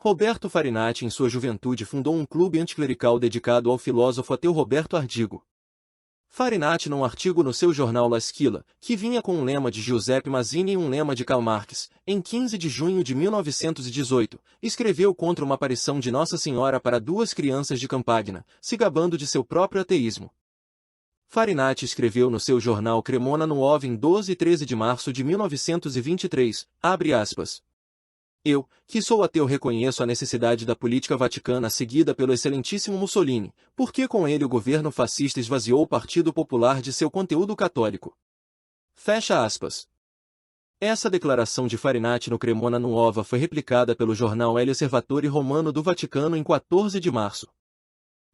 Roberto Farinati em sua juventude fundou um clube anticlerical dedicado ao filósofo ateu Roberto Ardigo. Farinati num artigo no seu jornal La Squilla, que vinha com um lema de Giuseppe Mazzini e um lema de Karl Marx, em 15 de junho de 1918, escreveu contra uma aparição de Nossa Senhora para duas crianças de Campagna, se gabando de seu próprio ateísmo. Farinati escreveu no seu jornal Cremona Nuova em 12 e 13 de março de 1923, abre aspas. Eu, que sou ateu, reconheço a necessidade da política vaticana seguida pelo excelentíssimo Mussolini, porque com ele o governo fascista esvaziou o Partido Popular de seu conteúdo católico. Fecha aspas. Essa declaração de Farinati no Cremona Nuova foi replicada pelo jornal El Osservatore Romano do Vaticano em 14 de março.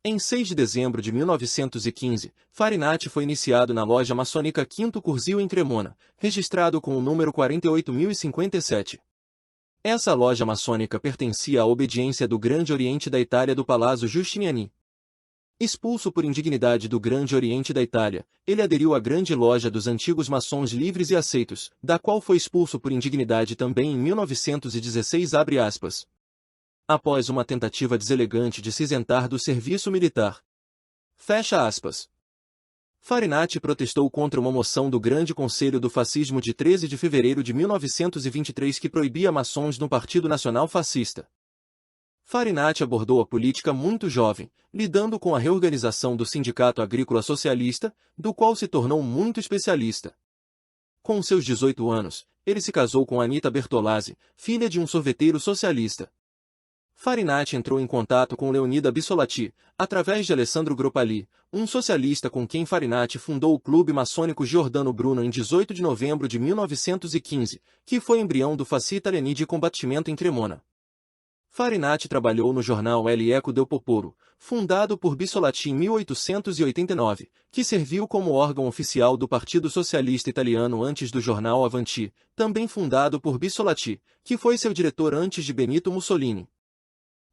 Em 6 de dezembro de 1915, Farinati foi iniciado na loja maçônica Quinto Curzio em Cremona, registrado com o número 48.057. Essa loja maçônica pertencia à obediência do Grande Oriente da Itália do Palazzo Giustiniani. Expulso por indignidade do Grande Oriente da Itália, ele aderiu à Grande Loja dos Antigos Maçons Livres e Aceitos, da qual foi expulso por indignidade também em 1916 abre aspas. Após uma tentativa deselegante de se isentar do serviço militar. Fecha aspas. Farinati protestou contra uma moção do Grande Conselho do Fascismo de 13 de fevereiro de 1923 que proibia maçons no Partido Nacional Fascista. Farinati abordou a política muito jovem, lidando com a reorganização do Sindicato Agrícola Socialista, do qual se tornou muito especialista. Com seus 18 anos, ele se casou com Anita Bertolazzi, filha de um sorveteiro socialista. Farinati entrou em contato com Leonida Bissolati, através de Alessandro Gropali, um socialista com quem Farinati fundou o Clube Maçônico Giordano Bruno em 18 de novembro de 1915, que foi embrião do Fasci Italiani de combatimento em Cremona. Farinati trabalhou no jornal El Eco del Popolo, fundado por Bissolati em 1889, que serviu como órgão oficial do Partido Socialista Italiano antes do jornal Avanti, também fundado por Bissolati, que foi seu diretor antes de Benito Mussolini.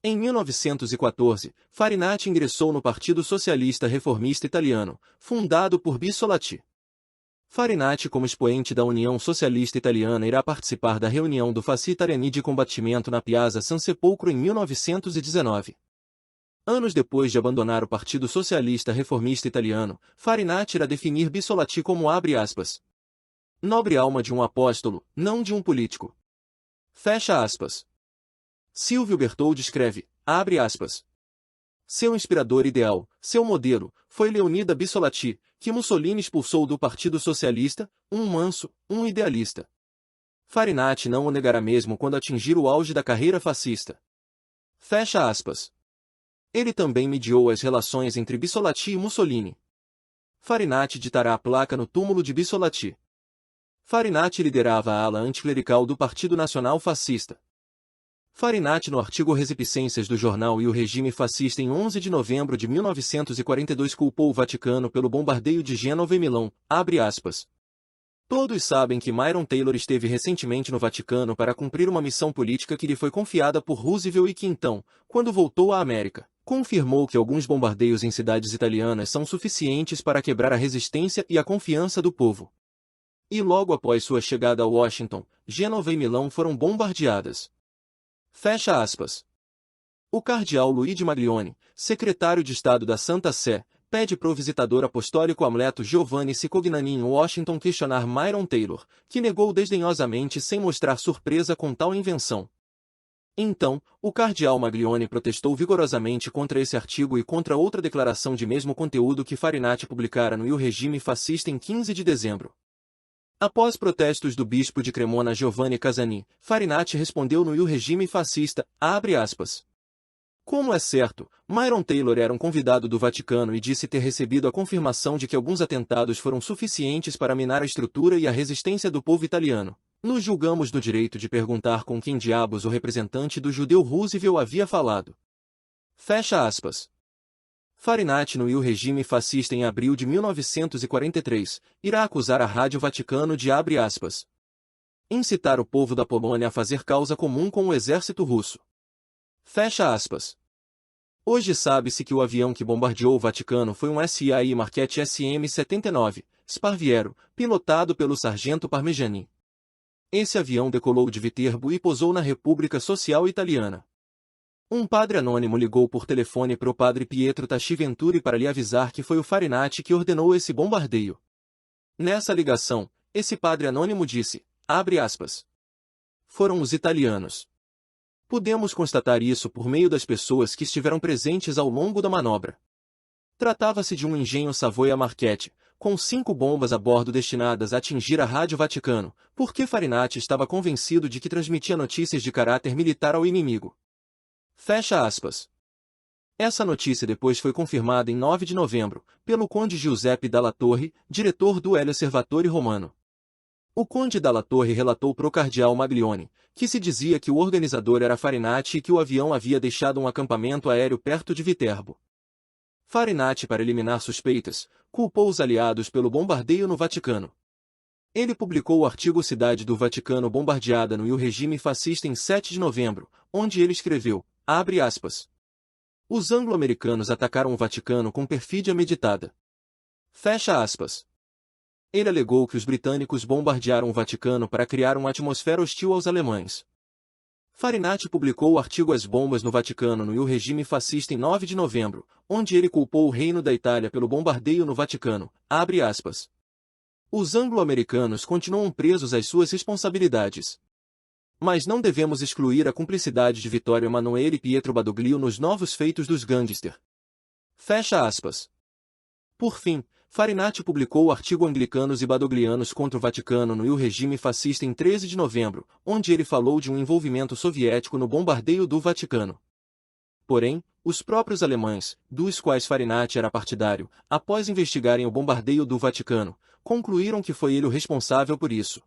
Em 1914, Farinati ingressou no Partido Socialista Reformista Italiano, fundado por Bissolati. Farinati, como expoente da União Socialista Italiana, irá participar da reunião do Fasci Italiani de combatimento na Piazza San Sepolcro em 1919. Anos depois de abandonar o Partido Socialista Reformista Italiano, Farinati irá definir Bissolati como abre aspas. Nobre alma de um apóstolo, não de um político. Fecha aspas. Silvio Bertoldi escreve, abre aspas. Seu inspirador ideal, seu modelo, foi Leonida Bissolati, que Mussolini expulsou do Partido Socialista, um manso, um idealista. Farinati não o negará mesmo quando atingir o auge da carreira fascista. Fecha aspas. Ele também mediou as relações entre Bissolati e Mussolini. Farinati ditará a placa no túmulo de Bissolati. Farinati liderava a ala anticlerical do Partido Nacional Fascista. Farinati no artigo Resipicências do jornal E o Regime Fascista em 11 de novembro de 1942 culpou o Vaticano pelo bombardeio de Gênova e Milão, abre aspas. Todos sabem que Myron Taylor esteve recentemente no Vaticano para cumprir uma missão política que lhe foi confiada por Roosevelt e que então, quando voltou à América, confirmou que alguns bombardeios em cidades italianas são suficientes para quebrar a resistência e a confiança do povo. E logo após sua chegada a Washington, Gênova e Milão foram bombardeadas. Fecha aspas. O cardeal Luigi Maglione, secretário de Estado da Santa Sé, pede para o visitador apostólico Amleto Giovanni Cicognani em Washington questionar Myron Taylor, que negou desdenhosamente sem mostrar surpresa com tal invenção. Então, o cardeal Maglione protestou vigorosamente contra esse artigo e contra outra declaração de mesmo conteúdo que Farinati publicara no Il Regime Fascista em 15 de dezembro. Após protestos do bispo de Cremona Giovanni Casani, Farinati respondeu no Il Regime Fascista, abre aspas. Como é certo, Myron Taylor era um convidado do Vaticano e disse ter recebido a confirmação de que alguns atentados foram suficientes para minar a estrutura e a resistência do povo italiano. Nos julgamos no direito de perguntar com quem diabos o representante do judeu Roosevelt havia falado. Fecha aspas. Farinati no Il Regime Fascista em abril de 1943, irá acusar a Rádio Vaticano de abre aspas. Incitar o povo da Polônia a fazer causa comum com o exército russo. Fecha aspas. Hoje sabe-se que o avião que bombardeou o Vaticano foi um SAI Marquette SM-79, Sparviero, pilotado pelo sargento Parmegiani. Esse avião decolou de Viterbo e pousou na República Social Italiana. Um padre anônimo ligou por telefone para o padre Pietro Tasciventuri para lhe avisar que foi o Farinati que ordenou esse bombardeio. Nessa ligação, esse padre anônimo disse, abre aspas, foram os italianos. Podemos constatar isso por meio das pessoas que estiveram presentes ao longo da manobra. Tratava-se de um engenho Savoia Marchetti, com 5 bombas a bordo destinadas a atingir a Rádio Vaticano, porque Farinati estava convencido de que transmitia notícias de caráter militar ao inimigo. Fecha aspas. Essa notícia depois foi confirmada em 9 de novembro, pelo conde Giuseppe Dalla Torre, diretor do El Osservatore Romano. O conde Dalla Torre relatou pro cardeal Maglione, que se dizia que o organizador era Farinati e que o avião havia deixado um acampamento aéreo perto de Viterbo. Farinati, para eliminar suspeitas, culpou os aliados pelo bombardeio no Vaticano. Ele publicou o artigo Cidade do Vaticano bombardeada no regime fascista em 7 de novembro, onde ele escreveu, abre aspas, os anglo-americanos atacaram o Vaticano com perfídia meditada. Fecha aspas. Ele alegou que os britânicos bombardearam o Vaticano para criar uma atmosfera hostil aos alemães. Farinati publicou o artigo As Bombas no Vaticano no regime fascista em 9 de novembro, onde ele culpou o Reino da Itália pelo bombardeio no Vaticano, abre aspas. Os anglo-americanos continuam presos às suas responsabilidades. Mas não devemos excluir a cumplicidade de Vittorio Emanuele e Pietro Badoglio nos novos feitos dos gangster. Fecha aspas. Por fim, Farinati publicou o artigo Anglicanos e Badoglianos contra o Vaticano no regime fascista em 13 de novembro, onde ele falou de um envolvimento soviético no bombardeio do Vaticano. Porém, os próprios alemães, dos quais Farinati era partidário, após investigarem o bombardeio do Vaticano, concluíram que foi ele o responsável por isso.